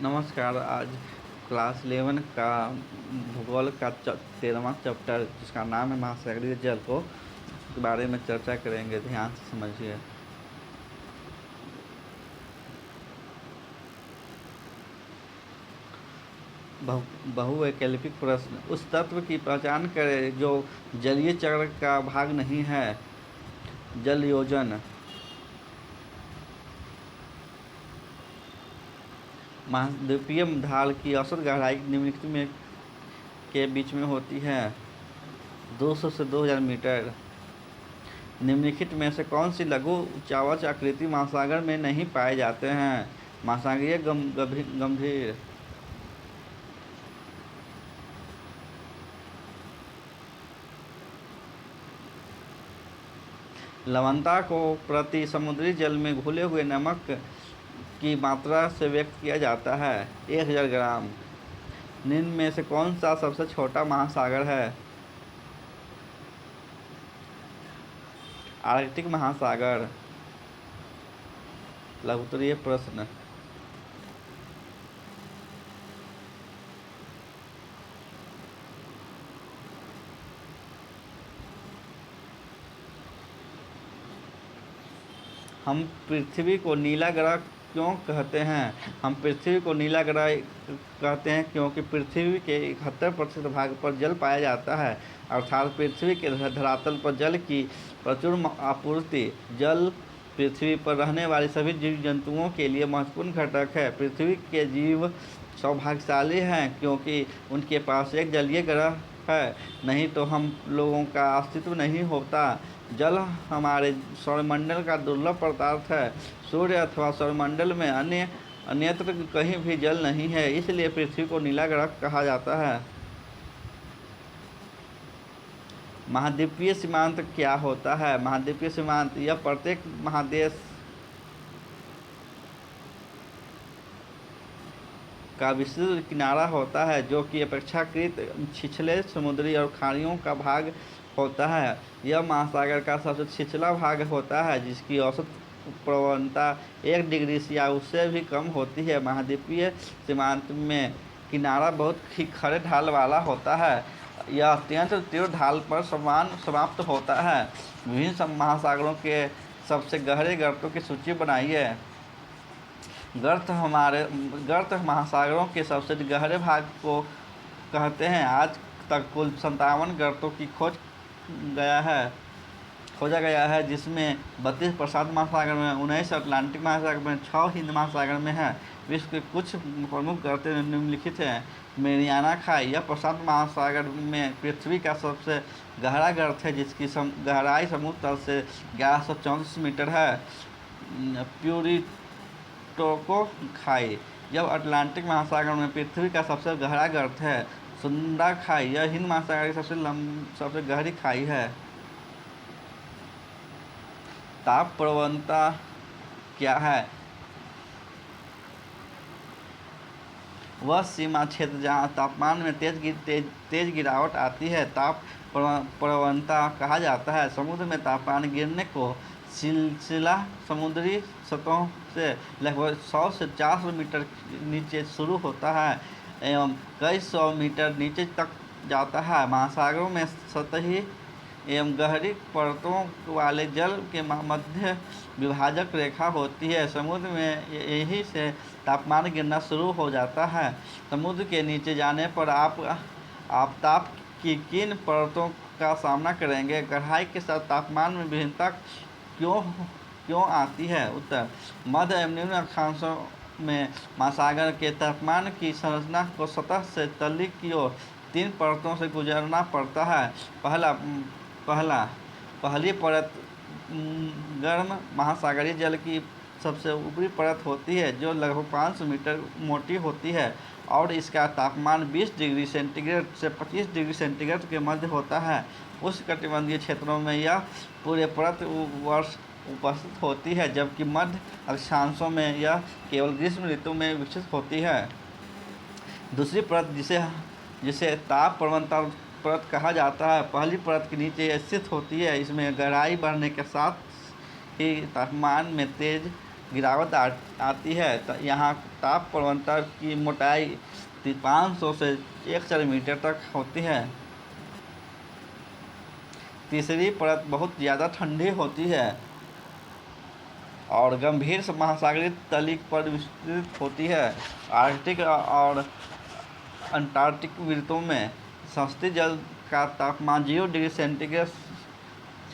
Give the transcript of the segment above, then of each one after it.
नमस्कार। आज क्लास 11 का भूगोल का 13वां चैप्टर जिसका नाम है महासागरीय जल को के बारे में चर्चा करेंगे। ध्यान से समझिए। बहुवैकल्पिक प्रश्न। उस तत्व की पहचान करें जो जलीय चक्र का भाग नहीं है। जल योजन। महाद्वीपीय ढाल की औसत गहराई निम्नलिखित में के बीच में होती है 200 से 2000 मीटर। निम्नलिखित में से कौन सी लघु उच्चावच आकृति महासागर में नहीं पाए जाते हैं? महासागरीय गंभीर। लवणता को प्रति समुद्री जल में घुले हुए नमक की मात्रा से व्यक्त किया जाता है 1000 ग्राम। निम्न में से कौन सा सबसे छोटा महासागर है? आर्कटिक महासागर। लघुत्तरीय प्रश्न। हम पृथ्वी को नीला ग्रह क्यों कहते हैं? हम पृथ्वी को नीला ग्रह कहते हैं क्योंकि पृथ्वी के 71% भाग पर जल पाया जाता है, अर्थात पृथ्वी के धरातल पर जल की प्रचुर आपूर्ति। जल पृथ्वी पर रहने वाले सभी जीव जंतुओं के लिए महत्वपूर्ण घटक है। पृथ्वी के जीव सौभाग्यशाली हैं क्योंकि उनके पास एक जलीय ग्रह है, नहीं तो हम लोगों का अस्तित्व नहीं होता। जल हमारे सौरमंडल का दुर्लभ पदार्थ है। सूर्य अथवा सौरमंडल में अन्यत्र कहीं भी जल नहीं है, इसलिए पृथ्वी को नीला ग्रह कहा जाता है। महाद्वीपीय सीमांत क्या होता है? महाद्वीपीय सीमांत यह प्रत्येक महादेश का विस्तृत किनारा होता है जो कि अपेक्षाकृत छिछले समुद्री और खाड़ियों का भाग होता है। यह महासागर का सबसे छिछला भाग होता है जिसकी औसत प्रवणता 1 डिग्री या उससे भी कम होती है। महाद्वीपीय सीमांत में किनारा बहुत ही खड़े ढाल वाला होता है। यह अत्यंत तीव्र ढाल पर समाप्त होता है। विभिन्न महासागरों के सबसे गहरे गर्तों की सूची बनाइए। गर्त महासागरों के सबसे गहरे भाग को कहते हैं। आज तक कुल 57 गर्तों की खोजा गया है जिसमें 32 प्रशांत महासागर में, 19 अटलांटिक महासागर में, 6 हिंद महासागर में है। विश्व के कुछ प्रमुख गर्त निम्नलिखित हैं। मेरियाना खाई यह प्रशांत महासागर में पृथ्वी का सबसे गहरा गर्त है जिसकी गहराई समुद्र तल से 1134 मीटर है। प्यूरिटोको खाई यह अटलांटिक महासागर में पृथ्वी का सबसे गहरा गर्त है। सुंदा खाई यह हिंद महासागर की सबसे गहरी खाई है। ताप प्रवणता क्या है? वह सीमा क्षेत्र जहाँ तापमान में तेज गिरावट आती है ताप प्रवणता कहा जाता है। समुद्र में तापमान गिरने को सिलसिला समुद्री सतहों से लगभग 100 से 400 मीटर नीचे शुरू होता है एवं कई 100 मीटर नीचे तक जाता है। महासागरों में सतही एवं गहरी परतों वाले जल के मध्य विभाजक रेखा होती है। समुद्र में यहीं से तापमान गिरना शुरू हो जाता है। समुद्र के नीचे जाने पर आप ताप की किन परतों का सामना करेंगे? गहराई के साथ तापमान में भिन्नता क्यों आती है? उत्तर, मध्य एवं निम्न अक्षांशों में महासागर के तापमान की संरचना को सतह से तली की ओर 3 परतों से गुजरना पड़ता है। पहली परत गर्म महासागरीय जल की सबसे ऊपरी परत होती है जो लगभग 500 मीटर मोटी होती है और इसका तापमान 20 डिग्री सेंटीग्रेड से 25 डिग्री सेंटीग्रेड के मध्य होता है। उष्णकटिबंधीय क्षेत्रों में यह पूरे परत वर्ष उपस्थित होती है जबकि मध्य अक्षांशों में यह केवल ग्रीष्म ऋतु में विकसित होती है। दूसरी परत जिसे ताप प्रवणता परत कहा जाता है पहली परत के नीचे स्थित होती है। इसमें गहराई बढ़ने के साथ ही तापमान में तेज गिरावट आती है। यहाँ ताप प्रवणता की मोटाई 500 से 1 सेंटीमीटर तक होती है। तीसरी परत बहुत ज़्यादा ठंडी होती है और गंभीर महासागरीय तलिक पर विस्तृत होती है। आर्कटिक और अंटार्कटिक वृत्तों में सतही जल का तापमान 0 डिग्री सेंटीग्रेड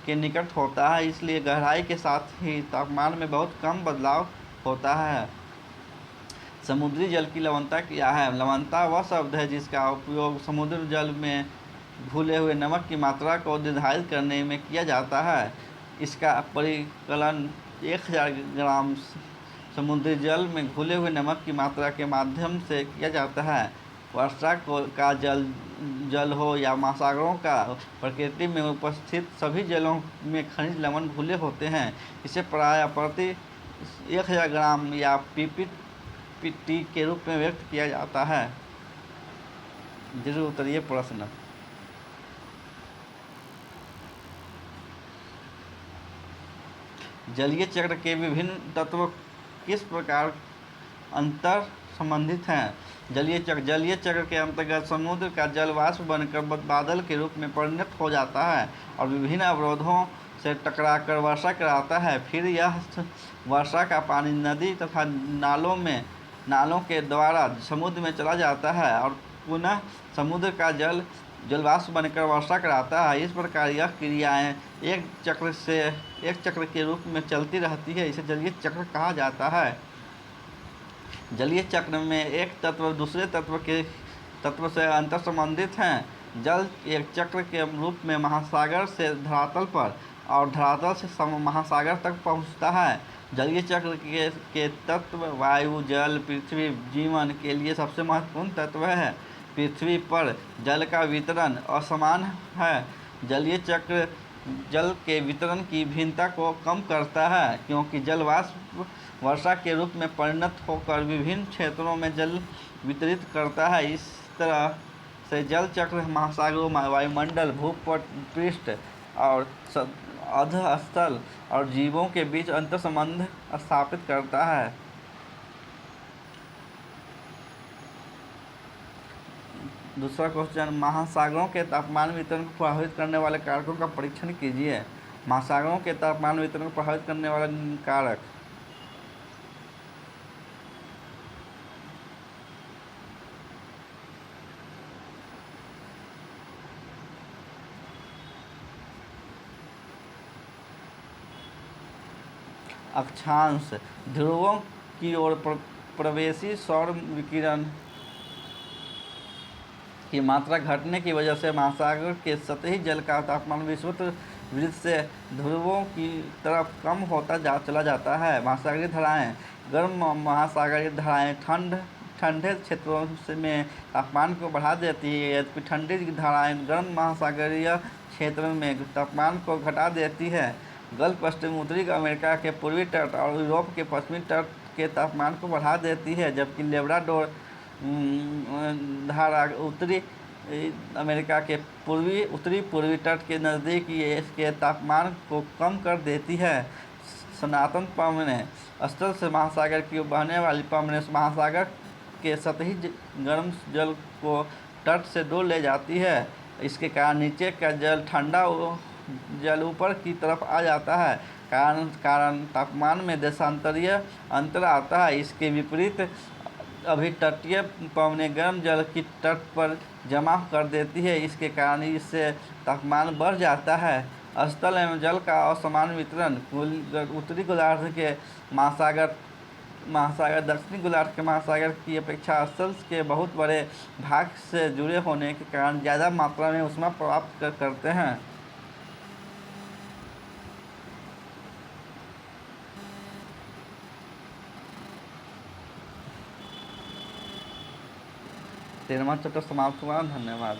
के निकट होता है, इसलिए गहराई के साथ ही तापमान में बहुत कम बदलाव होता है। समुद्री जल की लवणता क्या है? लवणता वह शब्द है जिसका उपयोग समुद्र जल में घुले हुए नमक की मात्रा को निर्धारित करने में किया जाता है। इसका परिकलन 1000 ग्राम समुद्री जल में घुले हुए नमक की मात्रा के माध्यम से किया जाता है। वर्षा का जल हो या महासागरों का, प्रकृति में उपस्थित सभी जलों में खनिज लवण घुले होते हैं। इसे प्रायः प्रति 1000 ग्राम या पीपीटी के रूप में व्यक्त किया जाता है। जरूर उत्तरीय प्रश्न। जलीय चक्र के विभिन्न तत्व किस प्रकार अंतर संबंधित हैं? जलीय चक्र के अंतर्गत समुद्र का जल वाष्प बनकर बादल के रूप में परिणत हो जाता है और विभिन्न अवरोधों से टकराकर वर्षा कराता है। फिर यह वर्षा का पानी नदी तथा नालों के द्वारा समुद्र में चला जाता है और पुनः समुद्र का जल वाष्प बनकर वर्षा कराता है। इस प्रकार यह क्रियाएं एक चक्र के रूप में चलती रहती है। इसे जलीय चक्र कहा जाता है। जलीय चक्र में एक तत्व दूसरे तत्व से अंतर संबंधित हैं। जल एक चक्र के रूप में महासागर से धरातल पर और धरातल से महासागर तक पहुंचता है। जलीय चक्र के तत्व वायु, जल, पृथ्वी जीवन के लिए सबसे महत्वपूर्ण तत्व है। पृथ्वी पर जल का वितरण असमान है। जलीय चक्र जल के वितरण की भिन्नता को कम करता है, क्योंकि जल वाष्प वर्षा के रूप में परिणत होकर विभिन्न क्षेत्रों में जल वितरित करता है। इस तरह से जल चक्र महासागरों, वायुमंडल, भूपृष्ठ और अधस्थल और जीवों के बीच अंतर्संबंध स्थापित करता है। दूसरा क्वेश्चन, महासागरों के तापमान वितरण को प्रभावित करने वाले कारकों का परीक्षण कीजिए। महासागरों के तापमान वितरण को प्रभावित करने वाले कारक। अक्षांश, ध्रुवों की ओर प्रवेशी सौर विकिरण की मात्रा घटने की वजह से महासागर के सतही जल का तापमान विषुवत वृत्त से ध्रुवों की तरफ कम होता चला जाता है। महासागरीय धाराएं, गर्म महासागरीय धाराएं ठंडे क्षेत्रों में तापमान को बढ़ा देती है, जबकि ठंडी धाराएं गर्म महासागरीय क्षेत्र में तापमान को घटा देती है। गल्फ पश्चिम उत्तरी अमेरिका के पूर्वी तट और यूरोप के पश्चिमी तट के तापमान को बढ़ा देती है, जबकि लेब्राडोर धारा उत्तरी अमेरिका के उत्तरी पूर्वी तट के नज़दीक इसके तापमान को कम कर देती है। सनातन पवनें, स्थल से महासागर की ओर बहने वाली पवनें महासागर के सतही गर्म जल को तट से दूर ले जाती है। इसके कारण नीचे का ठंडा जल ऊपर की तरफ आ जाता है, कारण तापमान में देशांतरीय अंतर आता है। इसके विपरीत अभितटीय पवनें गर्म जल की तट पर जमा कर देती है, इसके कारण इससे तापमान बढ़ जाता है। स्थल एवं जल का असमान वितरण, उत्तरी गोलार्ध के महासागर दक्षिणी गोलार्ध के महासागर की अपेक्षा स्थल के बहुत बड़े भाग से जुड़े होने के कारण ज़्यादा मात्रा में ऊष्मा प्राप्त करते हैं। तेरहवां चैप्टर समाप्त हुआ। धन्यवाद।